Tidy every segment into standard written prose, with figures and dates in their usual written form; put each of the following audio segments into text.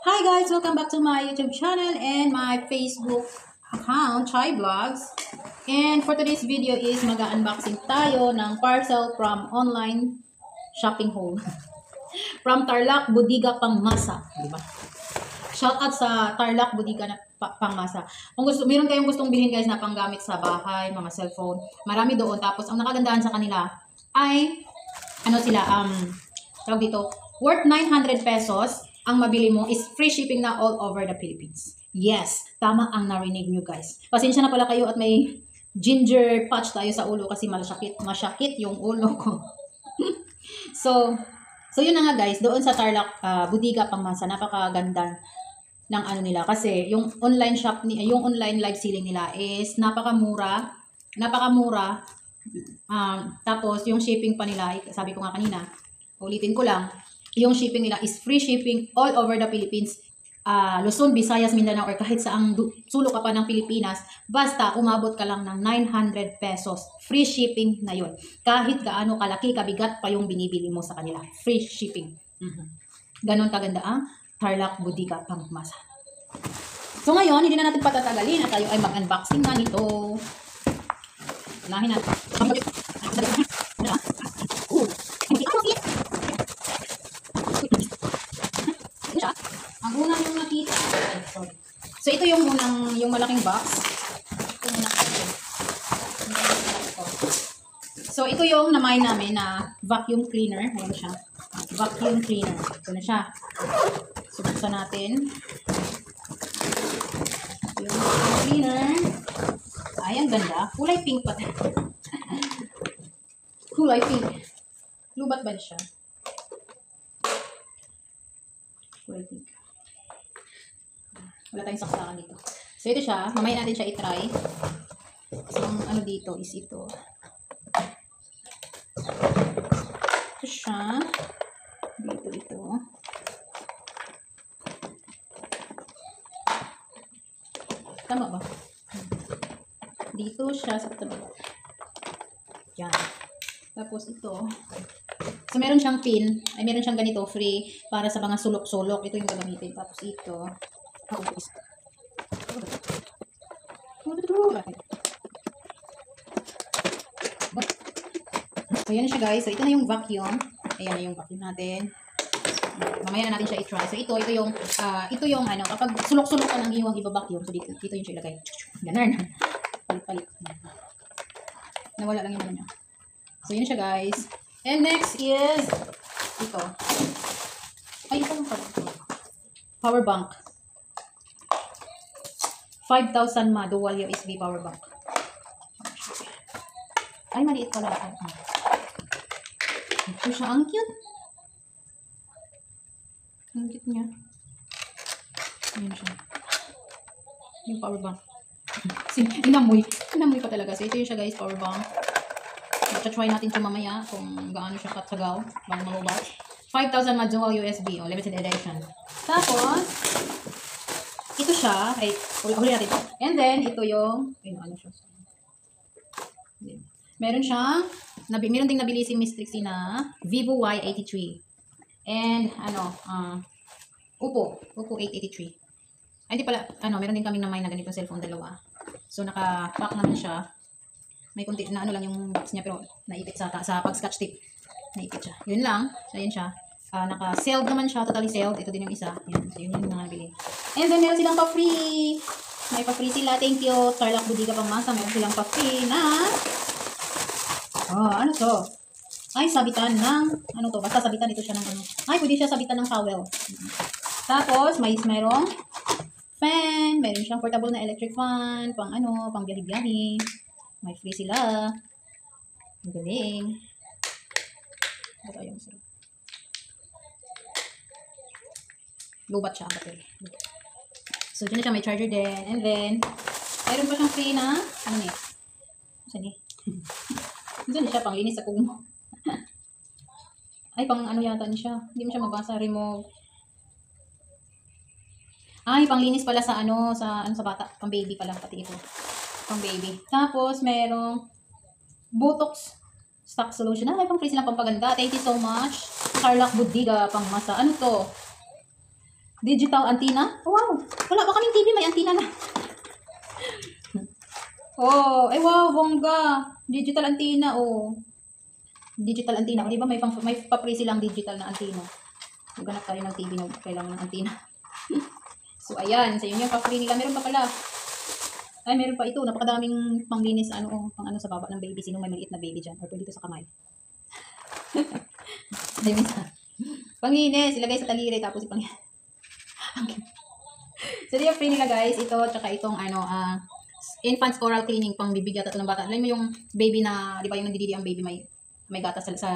Hi guys! Welcome back to my YouTube channel and my Facebook account, Chai Vlogs. And for today's video is mag-unboxing tayo ng parcel from online shopping hall. From Tarlac, Budiga, Pangmasa. Diba? Shout out sa Tarlac, Budiga, Pangmasa. Kung meron kayong gustong bilhin guys na panggamit sa bahay, mga cellphone, marami doon. Tapos ang nakagandahan sa kanila ay, tawag dito, worth 900 pesos. Ang mabili mo is free shipping na all over the Philippines. Yes, tama ang narinig nyo guys. Pasensya na pala kayo at may ginger patch tayo sa ulo kasi masyakit yung ulo ko. so yun na nga guys, doon sa Tarlac, Budiga, Pangmasa, napakaganda ng ano nila kasi yung online shop yung online live selling nila is napakamura. Tapos yung shipping pa nila, sabi ko nga kanina, ulitin ko lang, yung shipping nila is free shipping all over the Philippines. Luzon, Visayas, Mindanao, or kahit saang sulok ka pa ng Pilipinas, basta umabot ka lang ng 900 pesos. Free shipping na yun. Kahit gaano kalaki, kabigat pa yung binibili mo sa kanila. Free shipping. Ganon kaganda ang Tarlac, Budiga, Pangmasa. So ngayon, hindi na natin patatagalin at tayo ay mag-unboxing na nito. Unahin natin. Ang unang yung nakita. So ito yung yung malaking box. So ito yung namay namin na vacuum cleaner. Ayan siya. Vacuum cleaner. Ito na siya. So buksan natin. Yung vacuum cleaner. Ay, ang ganda. Kulay pink pa. Kulay pink. Lubat ba siya? Kulay pink. Wala tayong saksakan dito. So, ito siya. Mamaya natin siya i-try. So, ang ano dito is ito. Ito siya. Dito. Tama ba? Dito siya sa tabi. Yan. Tapos ito. So, meron siyang pin. Ay, meron siyang ganito, free. Para sa mga sulok-sulok. Ito yung gagamitin. Tapos ito. So, yan siya guys. So, ito na yung vacuum. Ayan na yung vacuum natin. Mamaya na natin siya i-try. So, ito yung ano, kapag sulok-sulok ka ng iyong iba-vacuum, so dito yung siya ilagay. Ganun. Palit-palit. Nawala lang yung ano niya. So, yun siya guys. And next is ito. Ay, ito yung power bank. 5,000 mAh dual USB power bank. Ay, maliit pala. Ito siya. Ang cute. Ang cute niya. Ayan siya. Yung power bank. Inamoy pa talaga. So, ito yung siya guys, power bank. Try natin ito mamaya kung gaano siya katsagaw. Bang malubat. 5,000 mAh dual USB. O, limited edition. Tapos, ito siya. Ay, huli natin ito. And then, ito yung, ano siya. Meron siyang, meron ding nabili si Miss Trixie na Vivo Y83. And, Oppo 883. Ay, hindi pala, meron din kaming namay na ganito cellphone, dalawa. So, naka-pack naman siya. May kunti na lang yung box niya, pero naipit sa pag-scotch tape. Naipit siya. Yun lang. So, yun siya. Naka-sealed naman siya. Totally sealed. Ito din yung isa. Yan. So, yun yung mga nabili. And then, meron silang pa-free. May pa-free sila. Thank you. Tarlac, Budiga, Pangmasa. Meron silang pa-free na ano to? Ay, sabitan ng, ano to? Basta sabitan ito siya ng ano. Ay, pwede siya sabitan ng towel. Tapos, merong fan. Meron siyang portable na electric fan. Pang biyahe-biyahe. May free sila. Ang galing. Ito yung sarap. Lubat siya ang battery. So, dyan na siya. May charger din. And then, mayroon pa siyang free na, saan eh? Diyan siya, panglinis sa kumo. Ay, pang yata niya siya. Hindi mo siya mabasa. Remove. Ay, panglinis pala sa sa bata. Pang baby pala. Pati ito. Pang baby. Tapos, merong Botox stock solution. Ay, pang free silang pampaganda. Thank you so much. Tarlac, Budiga, Pangmasa. Ano to? Digital antenna. Oh, wow. Wala ba kaming TV may antenna na? Oh, ay wow, bongga. Digital antenna, oh. Digital antenna. O, di ba may pa-free silang digital na antenna. Maghanap tayo ng TV na kailangan ng antenna. So, ayan. So, yun yung pa-free nila. Meron pa pala. Ay, meron pa ito. Napakadaming panglinis, pang ano sa baba ng baby. Sino may maliit na baby dyan? Or pwede dito sa kamay. Ay, minsan. Panglinis. Ilagay sa taliri. Tapos ipang... Okay. So, yung free nila guys. Ito, tsaka itong infant's oral cleaning pang bibig yata ng bata. Alam mo yung baby na, di ba yung nandididi ang baby may gatas sa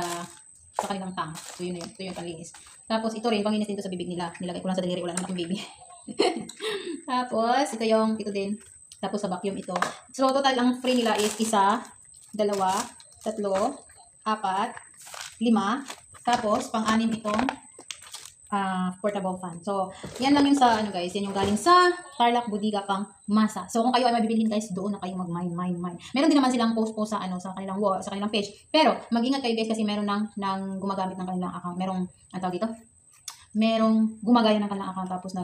kanilang tang. So, yun. Ito yung panglinis. Tapos, ito rin, panglinis din to sa bibig nila. Nilagay ko lang sa daliri. Wala naman akong baby. Tapos, ito din. Tapos, sa vacuum ito. So, total, ang free nila is 1, 2, 3, 4, 5. Tapos, pang-anim itong portable fan. So, yan lang yung sa, guys. Yan yung galing sa Tarlac Bodega pang masa. So, kung kayo ay mabibilhin guys, doon na kayo mag-mine. Meron din naman silang post sa kanilang wall, sa kanilang page. Pero, mag-ingat kayo guys kasi meron nang gumagamit ng kanilang account. Merong gumagaya ng kanilang account tapos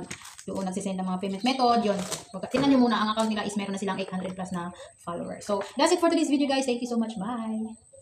doon nagsisend ng mga payment method. Yun. Tingnan nyo muna, ang account nila is meron na silang 800 plus na followers. So, that's it for today's video guys. Thank you so much. Bye!